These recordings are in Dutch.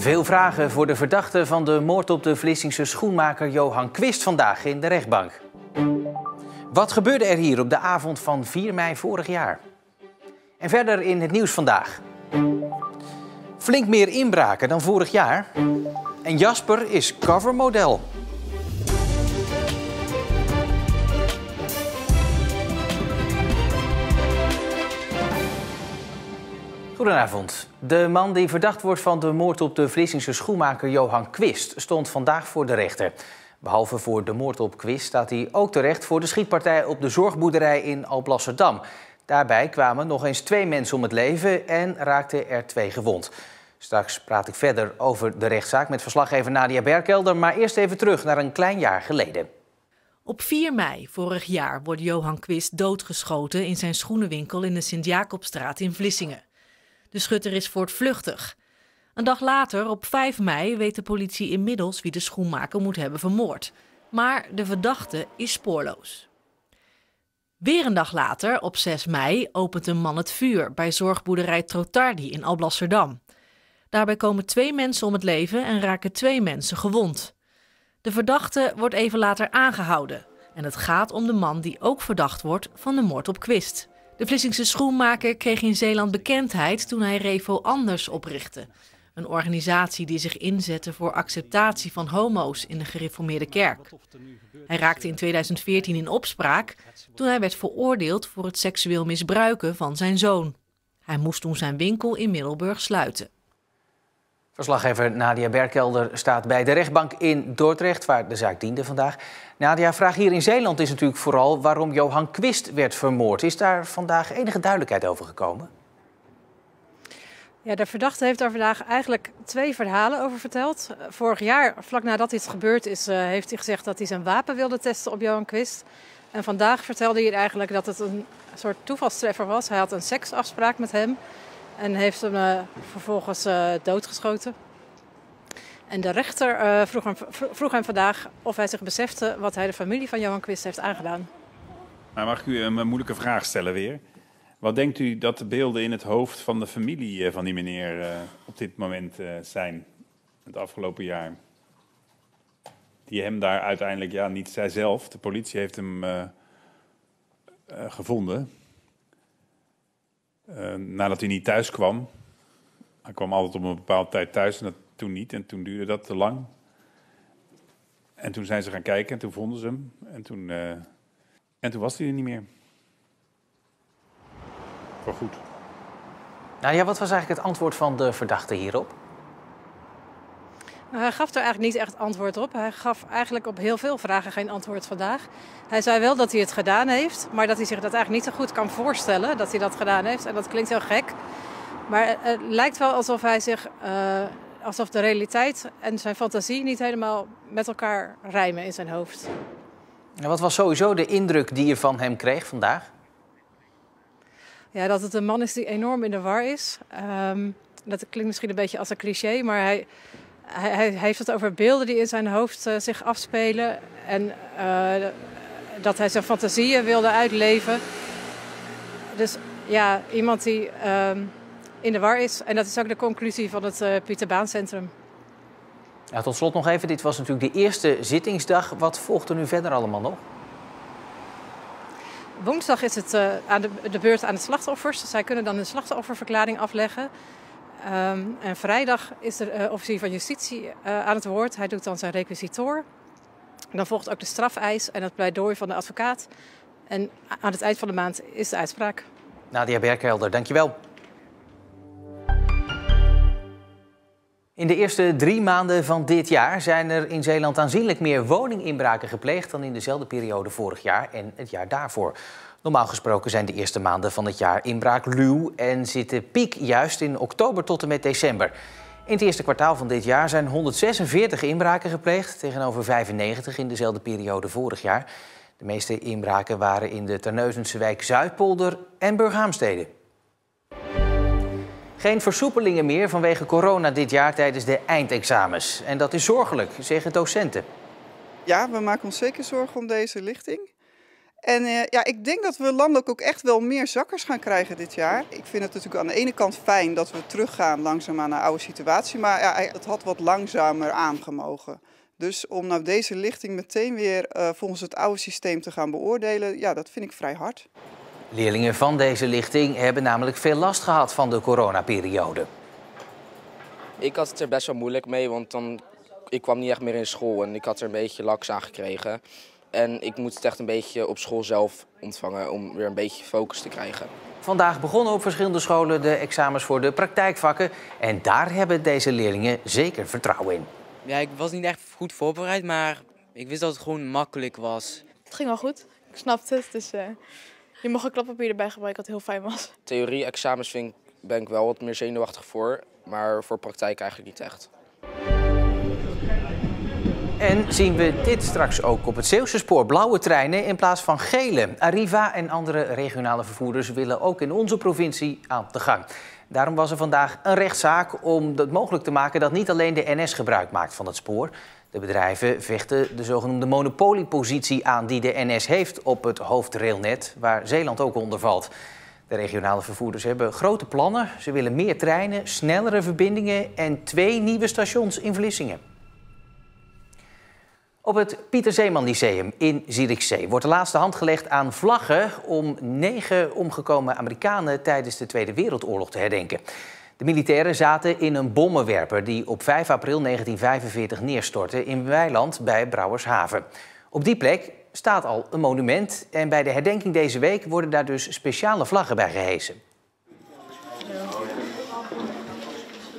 Veel vragen voor de verdachte van de moord op de Vlissingse schoenmaker Johan Quist vandaag in de rechtbank. Wat gebeurde er hier op de avond van 4 mei vorig jaar? En verder in het nieuws vandaag. Flink meer inbraken dan vorig jaar. En Jasper is covermodel. Goedenavond. De man die verdacht wordt van de moord op de Vlissingse schoenmaker Johan Quist stond vandaag voor de rechter. Behalve voor de moord op Quist staat hij ook terecht voor de schietpartij op de zorgboerderij in Alblasserdam. Daarbij kwamen nog eens 2 mensen om het leven en raakten er 2 gewond. Straks praat ik verder over de rechtszaak met verslaggever Nadia Berkelder, maar eerst even terug naar een klein jaar geleden. Op 4 mei vorig jaar wordt Johan Quist doodgeschoten in zijn schoenenwinkel in de Sint-Jacobstraat in Vlissingen. De schutter is voortvluchtig. Een dag later, op 5 mei, weet de politie inmiddels wie de schoenmaker moet hebben vermoord. Maar de verdachte is spoorloos. Weer een dag later, op 6 mei, opent een man het vuur bij zorgboerderij Trotardi in Alblasserdam. Daarbij komen 2 mensen om het leven en raken 2 mensen gewond. De verdachte wordt even later aangehouden. En het gaat om de man die ook verdacht wordt van de moord op Quist. De Vlissingse schoenmaker kreeg in Zeeland bekendheid toen hij Revo Anders oprichtte. Een organisatie die zich inzette voor acceptatie van homo's in de gereformeerde kerk. Hij raakte in 2014 in opspraak toen hij werd veroordeeld voor het seksueel misbruiken van zijn zoon. Hij moest toen zijn winkel in Middelburg sluiten. Verslaggever Nadia Berkelder staat bij de rechtbank in Dordrecht, waar de zaak diende vandaag. Nadia, vraag hier in Zeeland is natuurlijk vooral waarom Johan Quist werd vermoord. Is daar vandaag enige duidelijkheid over gekomen? Ja, de verdachte heeft daar vandaag eigenlijk 2 verhalen over verteld. Vorig jaar, vlak nadat dit gebeurd is, heeft hij gezegd dat hij zijn wapen wilde testen op Johan Quist. En vandaag vertelde hij eigenlijk dat het een soort toevalstreffer was. Hij had een seksafspraak met hem en heeft hem vervolgens doodgeschoten. En de rechter vroeg hem vandaag of hij zich besefte wat hij de familie van Johan Quist heeft aangedaan. Maar mag ik u een moeilijke vraag stellen weer? Wat denkt u dat de beelden in het hoofd van de familie van die meneer op dit moment zijn, het afgelopen jaar? Die hem daar uiteindelijk, ja niet zijzelf, de politie heeft hem gevonden. Nadat hij niet thuis kwam. Hij kwam altijd op een bepaalde tijd thuis en dat toen niet. En toen duurde dat te lang. En toen zijn ze gaan kijken en toen vonden ze hem. En toen was hij er niet meer. Wel goed. Nou ja, wat was eigenlijk het antwoord van de verdachte hierop? Hij gaf er eigenlijk niet echt antwoord op. Hij gaf eigenlijk op heel veel vragen geen antwoord vandaag. Hij zei wel dat hij het gedaan heeft, maar dat hij zich dat eigenlijk niet zo goed kan voorstellen dat hij dat gedaan heeft. En dat klinkt heel gek. Maar het lijkt wel alsof hij zich, alsof de realiteit en zijn fantasie niet helemaal met elkaar rijmen in zijn hoofd. En wat was sowieso de indruk die je van hem kreeg vandaag? Ja, dat het een man is die enorm in de war is. Dat klinkt misschien een beetje als een cliché, maar hij heeft het over beelden die in zijn hoofd zich afspelen. En dat hij zijn fantasieën wilde uitleven. Dus ja, iemand die in de war is. En dat is ook de conclusie van het Pieter Baan Centrum. Ja, tot slot nog even, dit was natuurlijk de eerste zittingsdag. Wat volgt er nu verder allemaal nog? Woensdag is het aan de beurt aan de slachtoffers. Zij kunnen dan een slachtofferverklaring afleggen. En vrijdag is de officier van justitie aan het woord. Hij doet dan zijn requisitoor. Dan volgt ook de strafeis en het pleidooi van de advocaat. En aan het eind van de maand is de uitspraak. Nadia Berkelder, dankjewel. In de eerste 3 maanden van dit jaar zijn er in Zeeland aanzienlijk meer woninginbraken gepleegd dan in dezelfde periode vorig jaar en het jaar daarvoor. Normaal gesproken zijn de eerste maanden van het jaar inbraakluw en zit de piek juist in oktober tot en met december. In het eerste kwartaal van dit jaar zijn 146 inbraken gepleegd, tegenover 95 in dezelfde periode vorig jaar. De meeste inbraken waren in de Terneuzense wijk Zuidpolder en Burghaamstede. Geen versoepelingen meer vanwege corona dit jaar tijdens de eindexamens. En dat is zorgelijk, zeggen docenten. Ja, we maken ons zeker zorgen om deze lichting. En ja, ik denk dat we landelijk ook echt wel meer zakkers gaan krijgen dit jaar. Ik vind het natuurlijk aan de ene kant fijn dat we teruggaan langzaamaan naar de oude situatie. Maar ja, het had wat langzamer aangemogen. Dus om nou deze lichting meteen weer volgens het oude systeem te gaan beoordelen, ja, dat vind ik vrij hard. Leerlingen van deze lichting hebben namelijk veel last gehad van de coronaperiode. Ik had het er best wel moeilijk mee, want ik kwam niet echt meer in school en ik had er een beetje laks aan gekregen. En ik moet het echt een beetje op school zelf ontvangen om weer een beetje focus te krijgen. Vandaag begonnen op verschillende scholen de examens voor de praktijkvakken. En daar hebben deze leerlingen zeker vertrouwen in. Ja, ik was niet echt goed voorbereid, maar ik wist dat het gewoon makkelijk was. Het ging wel goed. Ik snapte het, dus je mag een klappapier erbij gebruiken, wat heel fijn was. Theorie-examens ben ik wel wat meer zenuwachtig voor, maar voor praktijk eigenlijk niet echt. En zien we dit straks ook op het Zeeuwse spoor. Blauwe treinen in plaats van gele. Arriva en andere regionale vervoerders willen ook in onze provincie aan de gang. Daarom was er vandaag een rechtszaak om het mogelijk te maken dat niet alleen de NS gebruik maakt van het spoor. De bedrijven vechten de zogenoemde monopoliepositie aan die de NS heeft op het hoofdrailnet, waar Zeeland ook onder valt. De regionale vervoerders hebben grote plannen. Ze willen meer treinen, snellere verbindingen en 2 nieuwe stations in Vlissingen. Op het Pieter Zeeman Lyceum in Zierikzee wordt de laatste hand gelegd aan vlaggen om 9 omgekomen Amerikanen tijdens de Tweede Wereldoorlog te herdenken. De militairen zaten in een bommenwerper die op 5 april 1945 neerstortte in Weiland bij Brouwershaven. Op die plek staat al een monument en bij de herdenking deze week worden daar dus speciale vlaggen bij gehesen.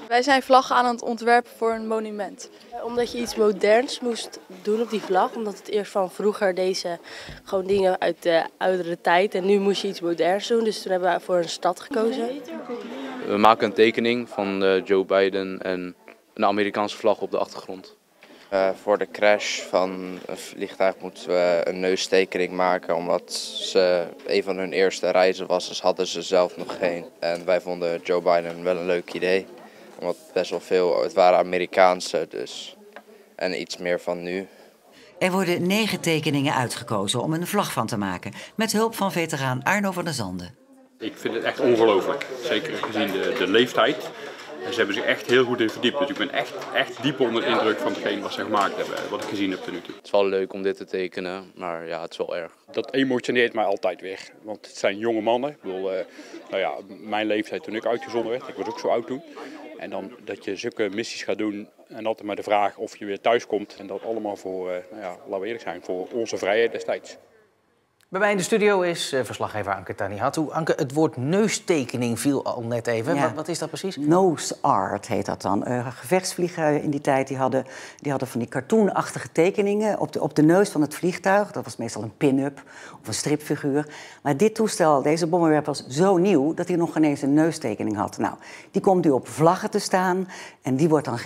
Wij zijn vlaggen aan het ontwerpen voor een monument. Omdat je iets moderns moest doen op die vlag. Omdat het eerst van vroeger deze gewoon dingen uit de oudere tijd. En nu moest je iets moderns doen. Dus toen hebben we voor een stad gekozen. We maken een tekening van Joe Biden en een Amerikaanse vlag op de achtergrond. Voor de crash van een vliegtuig moeten we een neustekening maken. Omdat ze een van hun eerste reizen was, dus hadden ze zelf nog geen. En wij vonden Joe Biden wel een leuk idee. Omdat best wel veel, het waren Amerikaanse dus. En iets meer van nu. Er worden 9 tekeningen uitgekozen om een vlag van te maken. Met hulp van veteraan Arno van der Zanden. Ik vind het echt ongelooflijk. Zeker gezien de leeftijd. En ze hebben zich echt heel goed in verdiept. Dus ik ben echt diep onder de indruk van hetgeen wat ze gemaakt hebben. Wat ik gezien heb tot nu toe. Het is wel leuk om dit te tekenen, maar ja, het is wel erg. Dat emotioneert mij altijd weer. Want het zijn jonge mannen. Ik bedoel, mijn leeftijd toen ik uitgezonden werd. Ik was ook zo oud toen. En dan dat je zulke missies gaat doen en altijd maar de vraag of je weer thuis komt. En dat allemaal voor, laten we eerlijk zijn, voor onze vrijheid destijds. Bij mij in de studio is verslaggever Anke Tanihatu. Anke, het woord neustekening viel al net even. Ja. Wat is dat precies? Nose art heet dat dan. Gevechtsvliegen in die tijd die hadden van die cartoonachtige tekeningen op de neus van het vliegtuig. Dat was meestal een pin-up of een stripfiguur. Maar dit toestel, deze bommenwerper, was zo nieuw dat hij nog ineens een neustekening had. Nou, die komt nu op vlaggen te staan en die worden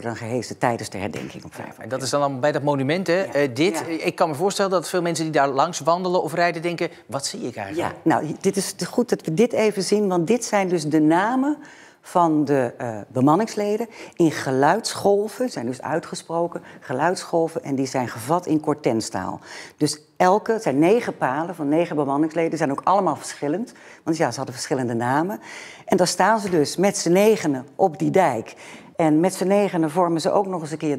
dan gehesen tijdens de herdenking op 5 april. En dat is dan bij dat monument, hè? Ja. Ik kan me voorstellen dat veel mensen die daar langs wandelen of rijden denken, wat zie ik eigenlijk? Ja, nou, dit is goed dat we dit even zien, want dit zijn dus de namen van de bemanningsleden in geluidsgolven, zijn dus uitgesproken geluidsgolven en die zijn gevat in Cortenstaal. Dus het zijn 9 palen van 9 bemanningsleden, zijn ook allemaal verschillend, want ja, ze hadden verschillende namen. En daar staan ze dus met z'n 9 op die dijk. En met z'n 9 vormen ze ook nog eens een keer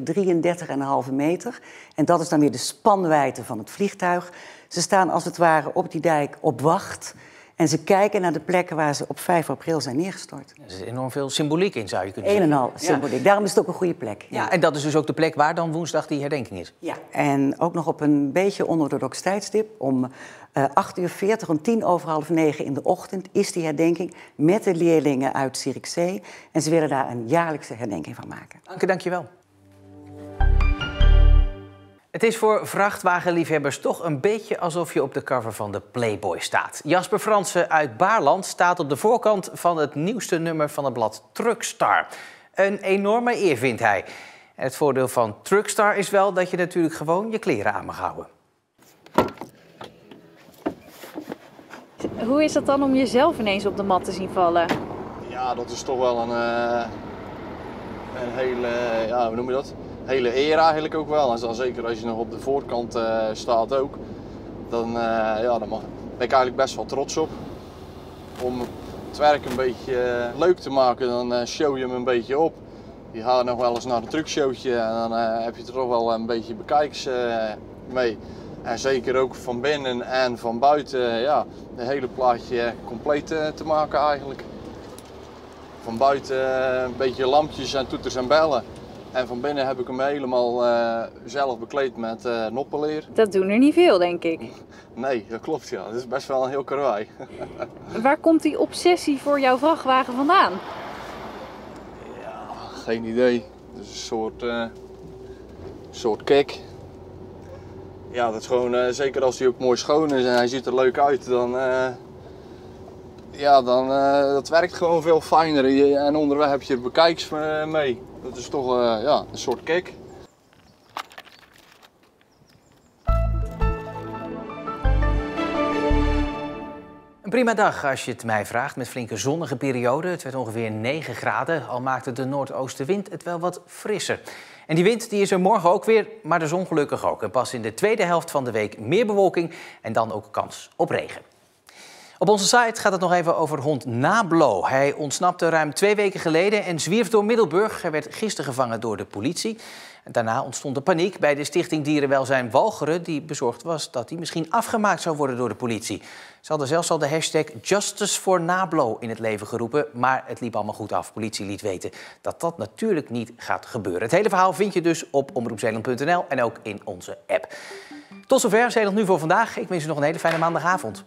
33,5 meter. En dat is dan weer de spanwijdte van het vliegtuig. Ze staan als het ware op die dijk op wacht. En ze kijken naar de plekken waar ze op 5 april zijn neergestort. Er zit enorm veel symboliek in, zou je kunnen zeggen. Een en al symboliek. Ja. Daarom is het ook een goede plek. Ja, en dat is dus ook de plek waar dan woensdag die herdenking is. Ja, en ook nog op een beetje onorthodox tijdstip. Om 8:40, om 9:10 in de ochtend is die herdenking met de leerlingen uit Zierikzee. En ze willen daar een jaarlijkse herdenking van maken. Anke, dank je wel. Het is voor vrachtwagenliefhebbers toch een beetje alsof je op de cover van de Playboy staat. Jasper Fransen uit Baarland staat op de voorkant van het nieuwste nummer van het blad Truckstar. Een enorme eer vindt hij. En het voordeel van Truckstar is wel dat je natuurlijk gewoon je kleren aan mag houden. Hoe is dat dan om jezelf ineens op de mat te zien vallen? Ja, dat is toch wel een hele, hoe noem je dat? Hele eer eigenlijk ook wel. En dan zeker als je nog op de voorkant staat ook. dan ben ik eigenlijk best wel trots op. Om het werk een beetje leuk te maken, dan show je hem een beetje op. Je gaat nog wel eens naar een truckshowtje en dan heb je er toch wel een beetje bekijks mee. En zeker ook van binnen en van buiten, ja, het hele plaatje compleet te maken eigenlijk. Van buiten een beetje lampjes en toeters en bellen. En van binnen heb ik hem helemaal zelf bekleed met noppenleer. Dat doen er niet veel, denk ik. Nee, dat klopt ja. Dat is best wel een heel karwei. Waar komt die obsessie voor jouw vrachtwagen vandaan? Geen idee. Het is een soort kick. Ja, dat is gewoon, zeker als hij ook mooi schoon is en hij ziet er leuk uit, dan dat werkt gewoon veel fijner. En onderweg heb je bekijks mee. Dat is toch een soort kick. Een prima dag als je het mij vraagt, met flinke zonnige periode. Het werd ongeveer 9 graden, al maakte de noordoostenwind het wel wat frisser. En die wind die is er morgen ook weer, maar de zon gelukkig ook. En pas in de tweede helft van de week meer bewolking en dan ook kans op regen. Op onze site gaat het nog even over hond Nablo. Hij ontsnapte ruim 2 weken geleden en zwierf door Middelburg. Hij werd gisteren gevangen door de politie. En daarna ontstond de paniek bij de Stichting Dierenwelzijn Walcheren, die bezorgd was dat hij misschien afgemaakt zou worden door de politie. Ze hadden zelfs al de hashtag Justice for Nablo in het leven geroepen, maar het liep allemaal goed af. Politie liet weten dat dat natuurlijk niet gaat gebeuren. Het hele verhaal vind je dus op omroepzeeland.nl en ook in onze app. Tot zover Zeeland Nu voor vandaag. Ik wens u nog een hele fijne maandagavond.